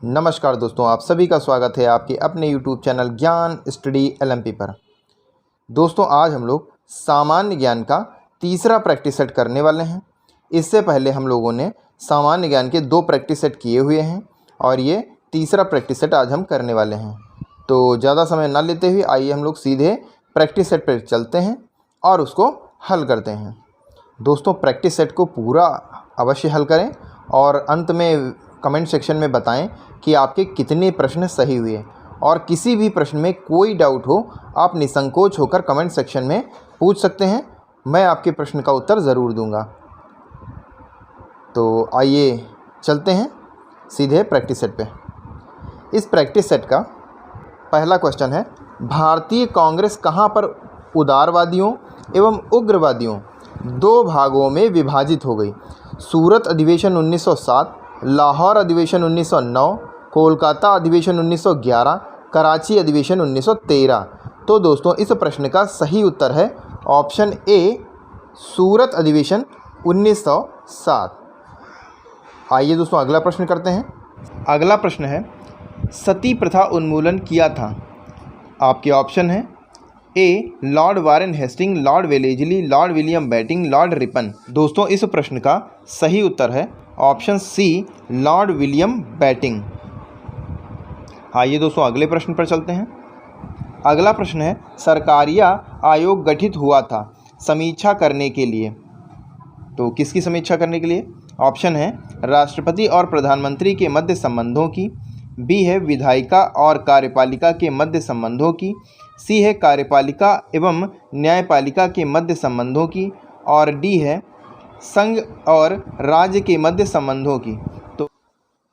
नमस्कार दोस्तों, आप सभी का स्वागत है आपके अपने YouTube चैनल ज्ञान स्टडी LMP पर। दोस्तों, आज हम लोग सामान्य ज्ञान का तीसरा प्रैक्टिस सेट करने वाले हैं। इससे पहले हम लोगों ने सामान्य ज्ञान के 2 प्रैक्टिस सेट किए हुए हैं और ये तीसरा प्रैक्टिस सेट आज हम करने वाले हैं। तो ज़्यादा समय ना लेते हुए आइए हम लोग सीधे प्रैक्टिस सेट पर चलते हैं और उसको हल करते हैं। दोस्तों, प्रैक्टिस सेट को पूरा अवश्य हल करें और अंत में कमेंट सेक्शन में बताएं कि आपके कितने प्रश्न सही हुए, और किसी भी प्रश्न में कोई डाउट हो आप निसंकोच होकर कमेंट सेक्शन में पूछ सकते हैं। मैं आपके प्रश्न का उत्तर ज़रूर दूंगा। तो आइए चलते हैं सीधे प्रैक्टिस सेट पे। इस प्रैक्टिस सेट का पहला क्वेश्चन है, भारतीय कांग्रेस कहाँ पर उदारवादियों एवं उग्रवादियों 2 भागों में विभाजित हो गई? सूरत अधिवेशन 1907, लाहौर अधिवेशन 1909, कोलकाता अधिवेशन 1911, कराची अधिवेशन 1913। तो दोस्तों, इस प्रश्न का सही उत्तर है ऑप्शन ए, सूरत अधिवेशन 1907। आइए दोस्तों अगला प्रश्न करते हैं। अगला प्रश्न है, सती प्रथा उन्मूलन किया था? आपके ऑप्शन है A, Lord Warren Hastings, Lord Wellesley, Lord William Bentinck, Lord Ripon. दोस्तों, इस प्रश्न का सही उत्तर है option C, Lord William Bentinck. आइए दोस्तों अगले प्रश्न पर चलते हैं। अगला प्रश्न है, सरकारिया आयोग गठित हुआ था समीक्षा करने के लिए? तो किसकी समीक्षा करने के लिए? ऑप्शन है राष्ट्रपति और प्रधानमंत्री के मध्य संबंधों की, बी है विधायिका और कार्यपालिका के मध्य संबंधों की, सी है कार्यपालिका एवं न्यायपालिका के मध्य संबंधों की, और डी है संघ और राज्य के मध्य संबंधों की।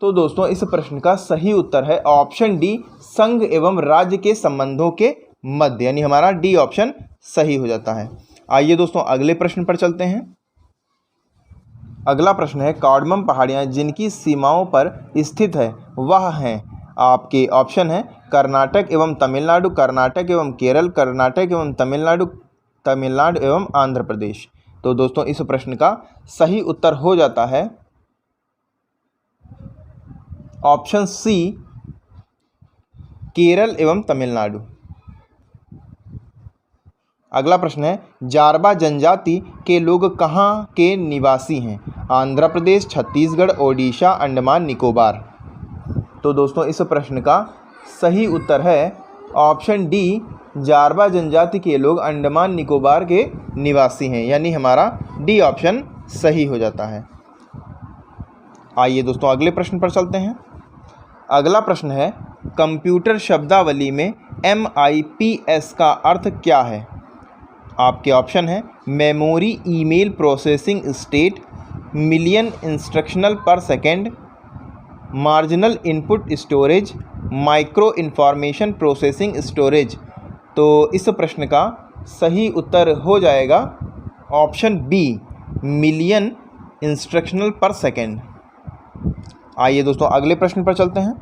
तो दोस्तों, इस प्रश्न का सही उत्तर है ऑप्शन डी, संघ एवं राज्य के संबंधों के मध्य, यानी हमारा डी ऑप्शन सही हो जाता है। आइए दोस्तों अगले प्रश्न पर चलते हैं। अगला प्रश्न है, कार्डमम पहाड़ियाँ जिनकी सीमाओं पर स्थित है वह हैं? आपके ऑप्शन है कर्नाटक एवं तमिलनाडु, कर्नाटक एवं केरल, कर्नाटक एवं तमिलनाडु, तमिलनाडु एवं आंध्र प्रदेश। तो दोस्तों, इस प्रश्न का सही उत्तर हो जाता है ऑप्शन सी, केरल एवं तमिलनाडु। अगला प्रश्न है, जारबा जनजाति के लोग कहाँ के निवासी हैं? आंध्र प्रदेश, छत्तीसगढ़, ओडिशा, अंडमान निकोबार। तो दोस्तों, इस प्रश्न का सही उत्तर है ऑप्शन डी, जारबा जनजाति के लोग अंडमान निकोबार के निवासी हैं, यानी हमारा डी ऑप्शन सही हो जाता है। आइए दोस्तों अगले प्रश्न पर चलते हैं। अगला प्रश्न है, कंप्यूटर शब्दावली में MIPS का अर्थ क्या है? आपके ऑप्शन है memory email processing state, million instructional per second, marginal input storage, micro information processing storage. तो इस प्रश्न का सही उत्तर हो जाएगा option B, million instructional per second. आइए दोस्तों अगले प्रश्न पर चलते हैं।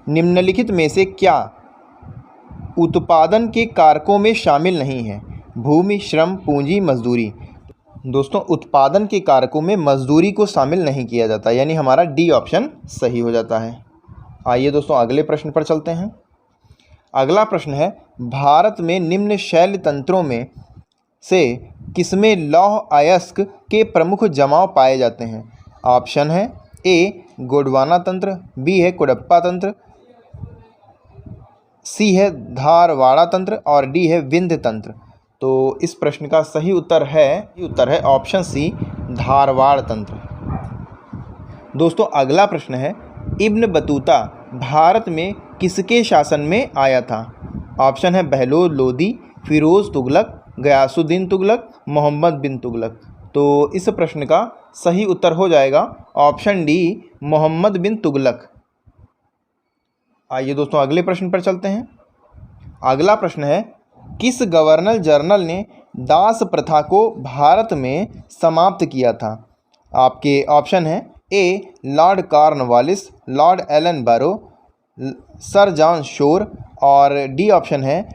निम्नलिखित में से क्या उत्पादन के कारकों में शामिल नहीं है? भूमि, श्रम, पूंजी, मजदूरी। दोस्तों, उत्पादन के कारकों में मजदूरी को शामिल नहीं किया जाता, यानी हमारा डी ऑप्शन सही हो जाता है। आइए दोस्तों अगले प्रश्न पर चलते हैं। अगला प्रश्न है, भारत में निम्न शैल तंत्रों में से किसमें लौह अयस्क के प्रमुख जमाव पाए जाते हैं? ऑप्शन है ए, गोंडवाना तंत्र, बी है कुडप्पा तंत्र, सी है धारवाड़ा तंत्र, और डी है विंध्य तंत्र। तो इस प्रश्न का सही उत्तर है ऑप्शन सी, धारवाड़ तंत्र। दोस्तों, अगला प्रश्न है, इब्न बतूता भारत में किसके शासन में आया था? ऑप्शन है बहलोल लोदी, फिरोज तुगलक, गयासुद्दीन तुगलक, मोहम्मद बिन तुगलक। तो इस प्रश्न का सही उत्तर हो जाएगा ऑप्शन डी, मोहम्मद बिन तुगलक। आइए दोस्तों अगले प्रश्न पर चलते हैं। अगला प्रश्न है, किस गवर्नर जनरल ने दास प्रथा को भारत में समाप्त किया था? आपके ऑप्शन है A, Lord Cornwallis, Lord Elon baro, sir John Shore, और डी ऑप्शन है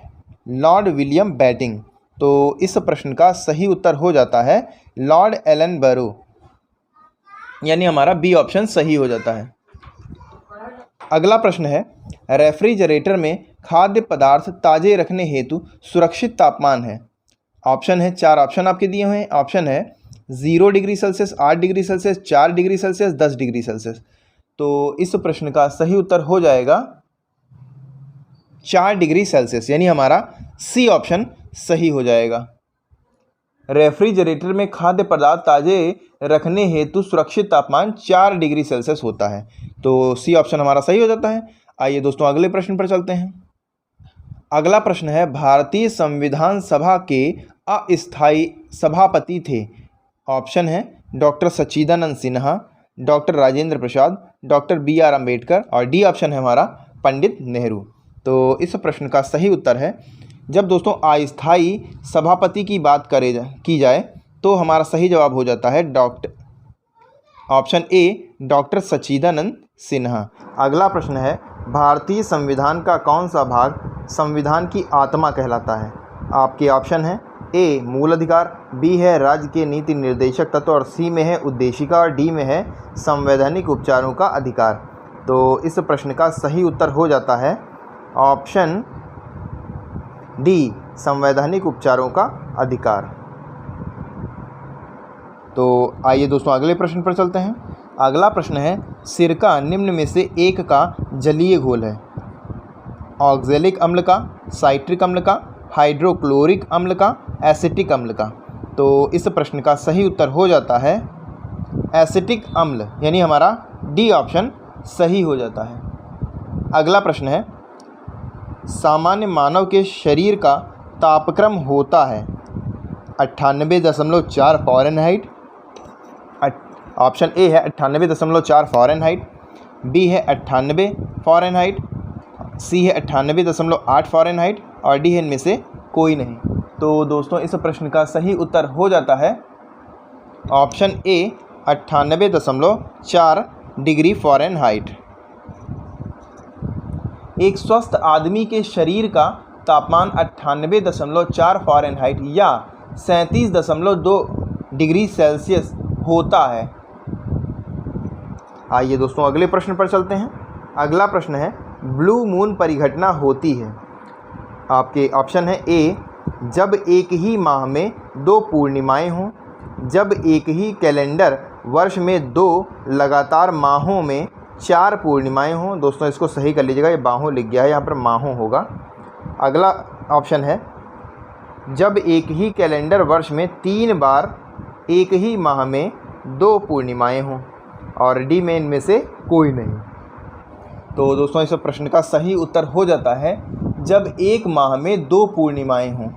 लॉर्ड विलियम बेटिंग। तो इस प्रश्न का सही उत्तर हो जाता है लॉर्ड एलन बैरो, यानी हमारा बी ऑप्शन सही हो जाता है। अगला प्रश्न है, रेफ्रिजरेटर में खाद्य पदार्थ ताज़े रखने हेतु सुरक्षित तापमान है। ऑप्शन है, 4 ऑप्शन आपके दिए हुए हैं। ऑप्शन है 0 degree Celsius, 8 degree Celsius, 4 degree Celsius, 10 degree Celsius. तो इस प्रश्न का सही उत्तर हो जाएगा 4 डिग्री सेल्सियस, यानी हमारा सी ऑप्शन सही हो जाएगा। रेफ्रिजरेटर में खाद्य पदार्थ ताज़े रखने हेतु सुरक्षित तापमान 4 डिग्री सेल्सियस होता है, तो सी ऑप्शन हमारा सही हो जाता है। आइए दोस्तों अगले प्रश्न पर चलते हैं। अगला प्रश्न है, भारतीय संविधान सभा के अस्थायी सभापति थे। ऑप्शन है डॉक्टर सच्चिदानंद Sinha, doctor Rajendra Prasad, doctor BR Ambedkar और डी ऑप्शन है हमारा पंडित नेहरू। तो इस प्रश्न का सही उत्तर है, जब दोस्तों अस्थायी सभापति की बात की जाए तो हमारा सही जवाब हो जाता है ऑप्शन ए डॉक्टर सच्चिदानंद सिन्हा। अगला प्रश्न है, भारतीय संविधान का कौन सा भाग संविधान की आत्मा कहलाता है। आपके ऑप्शन है ए मूल अधिकार, बी है राज्य के नीति निर्देशक तत्व और सी में है उद्देशिका और डी में है संवैधानिक उपचारों का अधिकार। तो इस प्रश्न का सही उत्तर हो जाता है ऑप्शन डी संवैधानिक उपचारों का अधिकार। तो आइए दोस्तों अगले प्रश्न पर चलते हैं। अगला प्रश्न है, सिरका निम्न में से एक का जलीय घोल है। ऑक्जेलिक अम्ल का, साइट्रिक अम्ल का, हाइड्रोक्लोरिक अम्ल का, एसिटिक अम्ल का। तो इस प्रश्न का सही उत्तर हो जाता है एसिटिक अम्ल, यानी हमारा डी ऑप्शन सही हो जाता है। अगला प्रश्न है, सामान्य मानव के शरीर का तापक्रम होता है 98.4 फ़ारेनहाइट। ऑप्शन ए है 98.4 फ़ारेनहाइट, बी है 98 फ़ारेनहाइट, सी है 98.8 फ़ारेनहाइट और डी है इनमें से कोई नहीं। तो दोस्तों इस प्रश्न का सही उत्तर हो जाता है ऑप्शन ए 98.4 डिग्री फ़ारेनहाइट। एक स्वस्थ आदमी के शरीर का तापमान 98.4 फ़ारेनहाइट या 37.2 डिग्री सेल्सियस होता है। आइए दोस्तों अगले प्रश्न पर चलते हैं। अगला प्रश्न है, ब्लू मून परिघटना होती है। आपके ऑप्शन है ए जब एक ही माह में 2 पूर्णिमाएं हों, जब एक ही कैलेंडर वर्ष में 2 लगातार माहों में 4 पूर्णिमाएं हों। दोस्तों इसको सही कर लीजिएगा, ये बाहों लिख गया है, यहाँ पर माहों होगा। अगला ऑप्शन है जब एक ही कैलेंडर वर्ष में 3 बार एक ही माह में 2 पूर्णिमाएं हों और डी में इनमें से कोई नहीं। तो दोस्तों इस प्रश्न का सही उत्तर हो जाता है जब एक माह में 2 पूर्णिमाएं हों,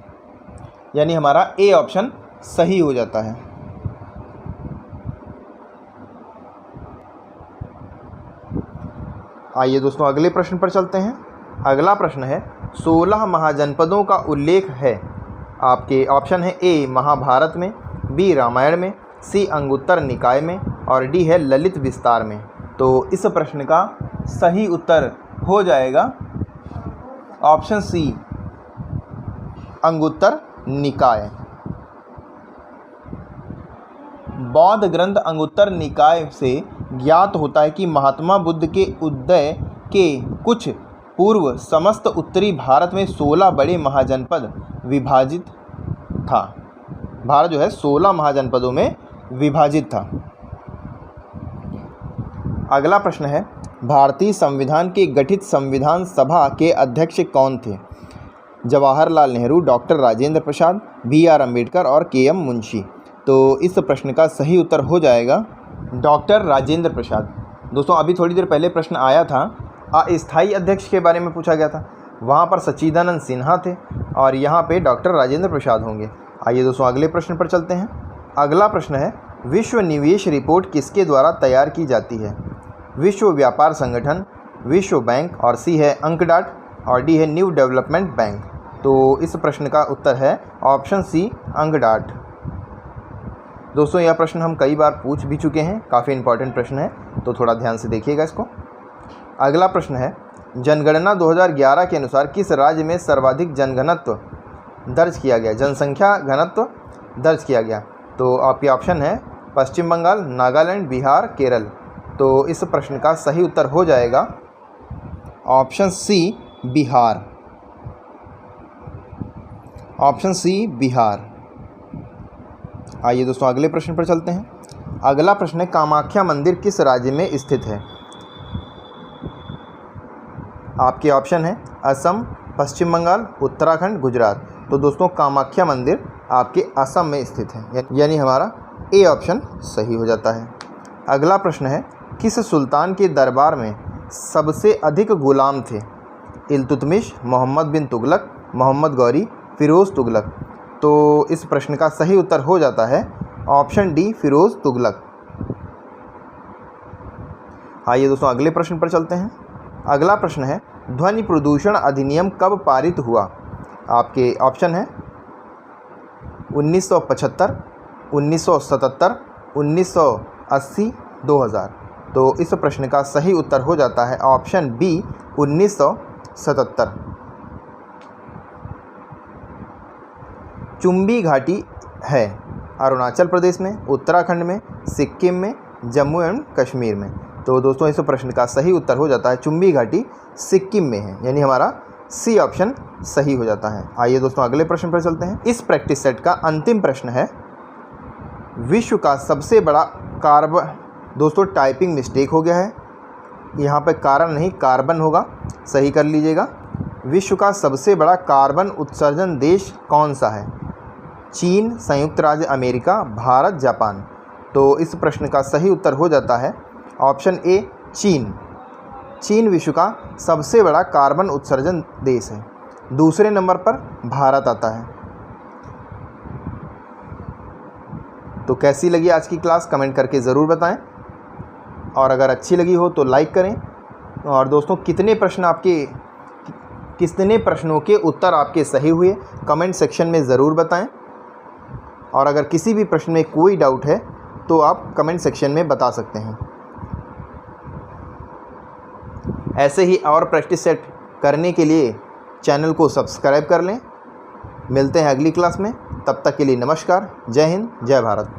यानी हमारा ए ऑप्शन सही हो जाता है। आइए दोस्तों अगले प्रश्न पर चलते हैं। अगला प्रश्न है, 16 महाजनपदों का उल्लेख है। आपके ऑप्शन है ए महाभारत में, बी रामायण में, सी अंगुत्तर निकाय में और डी है ललित विस्तार में। तो इस प्रश्न का सही उत्तर हो जाएगा ऑप्शन सी अंगुत्तर निकाय। बौद्ध ग्रंथ अंगुत्तर निकाय से ज्ञात होता है कि महात्मा बुद्ध के उदय के कुछ पूर्व समस्त उत्तरी भारत में 16 बड़े महाजनपद विभाजित था। भारत जो है 16 महाजनपदों में विभाजित था। अगला प्रश्न है, भारतीय संविधान के गठित संविधान सभा के अध्यक्ष कौन थे। जवाहरलाल नेहरू, डॉक्टर राजेंद्र प्रसाद, BR अम्बेडकर और KM मुंशी। तो इस प्रश्न का सही उत्तर हो जाएगा डॉक्टर राजेंद्र प्रसाद। दोस्तों अभी थोड़ी देर पहले प्रश्न आया था, अस्थायी अध्यक्ष के बारे में पूछा गया था, वहाँ पर सच्चिदानंद सिन्हा थे और यहाँ पे डॉक्टर राजेंद्र प्रसाद होंगे। आइए दोस्तों अगले प्रश्न पर चलते हैं। अगला प्रश्न है, विश्व निवेश रिपोर्ट किसके द्वारा तैयार की जाती है। विश्व व्यापार संगठन, विश्व बैंक और सी है अंकडाट और डी है न्यू डेवलपमेंट बैंक। तो इस प्रश्न का उत्तर है ऑप्शन सी अंकडाट। दोस्तों यह प्रश्न हम कई बार पूछ भी चुके हैं, काफ़ी इंपॉर्टेंट प्रश्न है, तो थोड़ा ध्यान से देखिएगा इसको। अगला प्रश्न है, जनगणना 2011 के अनुसार किस राज्य में सर्वाधिक जनघनत्व दर्ज किया गया, जनसंख्या घनत्व दर्ज किया गया। तो आपके ऑप्शन है पश्चिम बंगाल, नागालैंड, बिहार, केरल। तो इस प्रश्न का सही उत्तर हो जाएगा option C Bihar. Option C Bihar. आइए दोस्तों अगले प्रश्न पर चलते हैं। अगला प्रश्न है, कामाख्या मंदिर किस राज्य में स्थित है? आपके ऑप्शन है असम, पश्चिम बंगाल, उत्तराखंड, गुजरात। तो दोस्तों कामाख्या मंदिर आपके असम में स्थित है, यानी हमारा ए ऑप्शन सही हो जाता है। अगला प्रश्न है, किस सुल्तान के दरबार में सबसे अधिक गुलाम थे? इल्तुतमिश, मोहम्मद बिन तुगलक, मोहम्मद गौरी, फ़िरोज़ तुगलक। तो इस प्रश्न का सही उत्तर हो जाता है ऑप्शन डी फ़िरोज़ तुगलक। आइए दोस्तों अगले प्रश्न पर चलते हैं। अगला प्रश्न है, ध्वनि प्रदूषण अधिनियम कब पारित हुआ? आपके ऑप्शन है 1975, 1977, 1980, 2000। तो इस प्रश्न का सही उत्तर हो जाता है ऑप्शन बी 1977। चुंबी घाटी है अरुणाचल प्रदेश में, उत्तराखंड में, सिक्किम में, जम्मू एवं कश्मीर में। तो दोस्तों इस प्रश्न का सही उत्तर हो जाता है चुंबी घाटी सिक्किम में है, यानी हमारा सी ऑप्शन सही हो जाता है। आइए दोस्तों अगले प्रश्न पर चलते हैं। इस प्रैक्टिस सेट का अंतिम प्रश्न है, विश्व का सबसे बड़ा कार्बन। दोस्तों टाइपिंग मिस्टेक हो गया है, यहाँ पे कारण नहीं कार्बन होगा, सही कर लीजिएगा। विश्व का सबसे बड़ा कार्बन उत्सर्जन देश कौन सा है? चीन, संयुक्त राज्य अमेरिका, भारत, जापान। तो इस प्रश्न का सही उत्तर हो जाता है ऑप्शन ए चीन। चीन विश्व का सबसे बड़ा कार्बन उत्सर्जन देश है। दूसरे नंबर पर भारत आता है। तो कैसी लगी आज की क्लास कमेंट करके ज़रूर बताएं, और अगर अच्छी लगी हो तो लाइक करें। और दोस्तों कितने प्रश्नों के उत्तर आपके सही हुए कमेंट सेक्शन में ज़रूर बताएं। और अगर किसी भी प्रश्न में कोई डाउट है तो आप कमेंट सेक्शन में बता सकते हैं। ऐसे ही और प्रैक्टिस सेट करने के लिए चैनल को सब्सक्राइब कर लें। मिलते हैं अगली क्लास में, तब तक के लिए नमस्कार। जय हिंद, जय भारत।